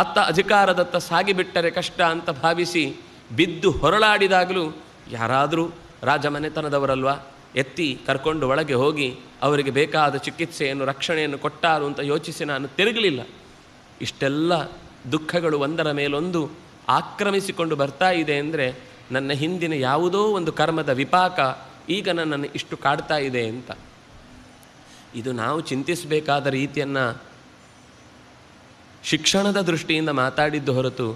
ಅತ್ತ ಅಧಿಕಾರದತ್ತ ಸಾಗಿಬಿಟ್ಟರೆ ಕಷ್ಟ ಅಂತ ಭಾವಿಸಿ ಬಿದ್ದು ಹೊರಳಾಡಿದಾಗಲೂ ಯಾರಾದರೂ ರಾಜಮನೆತನದವರಲ್ವ, ಎತ್ತಿ ಕರ್ಕೊಂಡು ಒಳಗೆ ಹೋಗಿ ಅವರಿಗೆ ಬೇಕಾದ ಚಿಕಿತ್ಸೆಯನ್ನು ರಕ್ಷಣೆಯನ್ನು ಕೊಟ್ಟಾರು ಅಂತ ಯೋಚಿಸಿ ನಾನು ತಿರುಗಲಿಲ್ಲ. ಇಷ್ಟೆಲ್ಲ ದುಃಖಗಳು ಒಂದರ ಮೇಲೊಂದು ಆಕ್ರಮಿಸಿಕೊಂಡು ಬರ್ತಾ ಇದೆ ಅಂದರೆ ನನ್ನ ಹಿಂದಿನ ಯಾವುದೋ ಒಂದು ಕರ್ಮದ ವಿಪಾಕ ಈಗ ನನ್ನನ್ನು ಇಷ್ಟು ಕಾಡ್ತಾ ಇದೆ ಅಂತ. ಇದು ನಾವು ಚಿಂತಿಸಬೇಕಾದ ರೀತಿಯನ್ನು ಶಿಕ್ಷಣದ ದೃಷ್ಟಿಯಿಂದ ಮಾತಾಡಿದ್ದು ಹೊರತು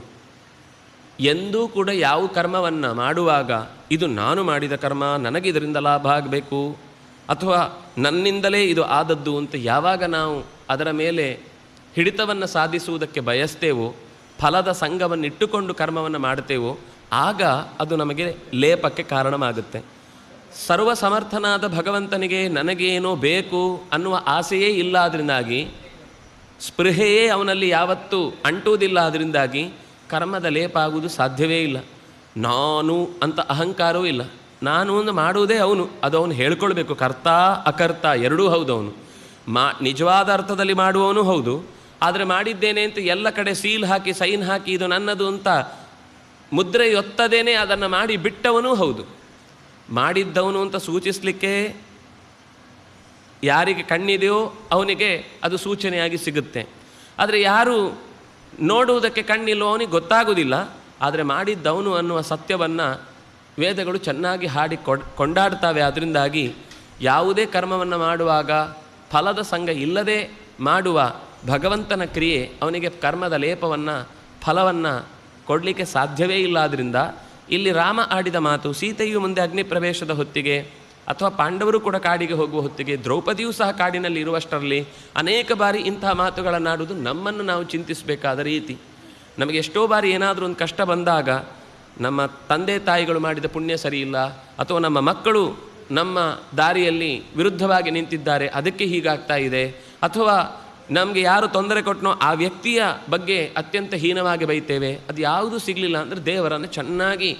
ಎಂದೂ ಕೂಡ ಯಾವ ಕರ್ಮವನ್ನು ಮಾಡುವಾಗ ಇದು ನಾನು ಮಾಡಿದ ಕರ್ಮ, ನನಗೆ ಇದರಿಂದ ಲಾಭ ಆಗಬೇಕು ಅಥವಾ ನನ್ನಿಂದಲೇ ಇದು ಆದದ್ದು ಅಂತ ಯಾವಾಗ ನಾವು ಅದರ ಮೇಲೆ ಹಿಡಿತವನ್ನು ಸಾಧಿಸುವುದಕ್ಕೆ ಬಯಸ್ತೇವೋ, ಫಲದ ಸಂಘವನ್ನು ಇಟ್ಟುಕೊಂಡು ಕರ್ಮವನ್ನು ಮಾಡ್ತೇವೋ, ಆಗ ಅದು ನಮಗೆ ಲೇಪಕ್ಕೆ ಕಾರಣವಾಗುತ್ತೆ. ಸರ್ವಸಮರ್ಥನಾದ ಭಗವಂತನಿಗೆ ನನಗೇನೋ ಬೇಕು ಅನ್ನುವ ಆಸೆಯೇ ಇಲ್ಲ, ಅದರಿಂದಾಗಿ ಸ್ಪೃಹೆಯೇ ಅವನಲ್ಲಿ ಯಾವತ್ತೂ ಅಂಟುವುದಿಲ್ಲ, ಅದರಿಂದಾಗಿ ಕರ್ಮದ ಲೇಪ ಆಗುವುದು ಸಾಧ್ಯವೇ ಇಲ್ಲ. ನಾನು ಅಂತ ಅಹಂಕಾರವೂ ಇಲ್ಲ. ನಾನು ಒಂದು ಮಾಡುವುದೇ ಅವನು, ಅದು ಅವನು ಹೇಳ್ಕೊಳ್ಬೇಕು. ಕರ್ತ ಅಕರ್ತ ಎರಡೂ ಹೌದು. ಅವನು ನಿಜವಾದ ಅರ್ಥದಲ್ಲಿ ಮಾಡುವವನು ಹೌದು, ಆದರೆ ಮಾಡಿದ್ದೇನೆ ಅಂತ ಎಲ್ಲ ಕಡೆ ಸೀಲ್ ಹಾಕಿ ಸೈನ್ ಹಾಕಿ ಇದು ನನ್ನದು ಅಂತ ಮುದ್ರೆಯೊತ್ತದೇನೆ ಅದನ್ನು ಮಾಡಿ ಬಿಟ್ಟವನೂ ಹೌದು. ಮಾಡಿದ್ದವನು ಅಂತ ಸೂಚಿಸಲಿಕ್ಕೆ ಯಾರಿಗೆ ಕಣ್ಣಿದೆಯೋ ಅವನಿಗೆ ಅದು ಸೂಚನೆಯಾಗಿ ಸಿಗುತ್ತೆ. ಆದರೆ ಯಾರು ನೋಡುವುದಕ್ಕೆ ಕಣ್ಣಿಲ್ಲೋ ಅವನಿಗೆ ಗೊತ್ತಾಗುವುದಿಲ್ಲ. ಆದರೆ ಮಾಡಿದ್ದವನು ಅನ್ನುವ ಸತ್ಯವನ್ನು ವೇದಗಳು ಚೆನ್ನಾಗಿ ಹಾಡಿ ಕೊಂಡಾಡ್ತವೆ. ಅದರಿಂದಾಗಿ ಯಾವುದೇ ಕರ್ಮವನ್ನು ಮಾಡುವಾಗ ಫಲದ ಸಂಘ ಇಲ್ಲದೆ ಮಾಡುವ ಭಗವಂತನ ಕ್ರಿಯೆ ಅವನಿಗೆ ಕರ್ಮದ ಲೇಪವನ್ನು ಫಲವನ್ನು ಕೊಡಲಿಕ್ಕೆ ಸಾಧ್ಯವೇ ಇಲ್ಲ. ಆದ್ದರಿಂದ ಇಲ್ಲಿ ರಾಮ ಆಡಿದ ಮಾತು, ಸೀತೆಯು ಮುಂದೆ ಅಗ್ನಿ ಪ್ರವೇಶದ ಹೊತ್ತಿಗೆ ಅಥವಾ ಪಾಂಡವರು ಕೂಡ ಕಾಡಿಗೆ ಹೋಗುವ ಹೊತ್ತಿಗೆ, ದ್ರೌಪದಿಯೂ ಸಹ ಕಾಡಿನಲ್ಲಿ ಇರುವಷ್ಟರಲ್ಲಿ ಅನೇಕ ಬಾರಿ ಇಂತಹ ಮಾತುಗಳನ್ನಾಡುವುದು ನಮ್ಮನ್ನು ನಾವು ಚಿಂತಿಸಬೇಕಾದ ರೀತಿ. ನಮಗೆ ಎಷ್ಟೋ ಬಾರಿ ಏನಾದರೂ ಒಂದು ಕಷ್ಟ ಬಂದಾಗ ನಮ್ಮ ತಂದೆ ತಾಯಿಗಳು ಮಾಡಿದ ಪುಣ್ಯ ಸರಿಯಿಲ್ಲ, ಅಥವಾ ನಮ್ಮ ಮಕ್ಕಳು ನಮ್ಮ ದಾರಿಯಲ್ಲಿ ವಿರುದ್ಧವಾಗಿ ನಿಂತಿದ್ದಾರೆ ಅದಕ್ಕೆ ಹೀಗಾಗ್ತಾ ಇದೆ, ಅಥವಾ ನಮಗೆ ಯಾರು ತೊಂದರೆ ಕೊಟ್ಟನೋ ಆ ವ್ಯಕ್ತಿಯ ಬಗ್ಗೆ ಅತ್ಯಂತ ಹೀನವಾಗಿ ಬೈತೇವೆ. ಅದು ಯಾವುದೂ ಸಿಗಲಿಲ್ಲ ಅಂದರೆ ದೇವರನ್ನು ಚೆನ್ನಾಗಿ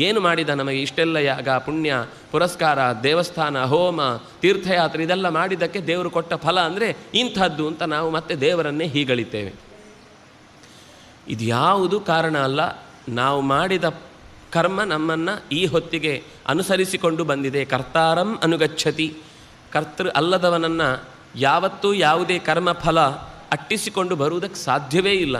ಏನು ಮಾಡಿದ, ನಮಗೆ ಇಷ್ಟೆಲ್ಲ ಯಾಗ ಪುಣ್ಯ ಪುರಸ್ಕಾರ ದೇವಸ್ಥಾನ ಹೋಮ ತೀರ್ಥಯಾತ್ರೆ ಇದೆಲ್ಲ ಮಾಡಿದ್ದಕ್ಕೆ ದೇವರು ಕೊಟ್ಟ ಫಲ ಅಂದರೆ ಇಂಥದ್ದು ಅಂತ ನಾವು ಮತ್ತೆ ದೇವರನ್ನೇ ಹೀಗಳಿತೇವೆ. ಇದು ಯಾವುದು ಕಾರಣ ಅಲ್ಲ. ನಾವು ಮಾಡಿದ ಕರ್ಮ ನಮ್ಮನ್ನು ಈ ಹೊತ್ತಿಗೆ ಅನುಸರಿಸಿಕೊಂಡು ಬಂದಿದೆ. ಕರ್ತಾರಂ ಅನುಗಚ್ಚತಿ. ಕರ್ತೃ ಅಲ್ಲದವನನ್ನು ಯಾವತ್ತೂ ಯಾವುದೇ ಕರ್ಮ ಫಲ ಅಟ್ಟಿಸಿಕೊಂಡು ಬರುವುದಕ್ಕೆ ಸಾಧ್ಯವೇ ಇಲ್ಲ.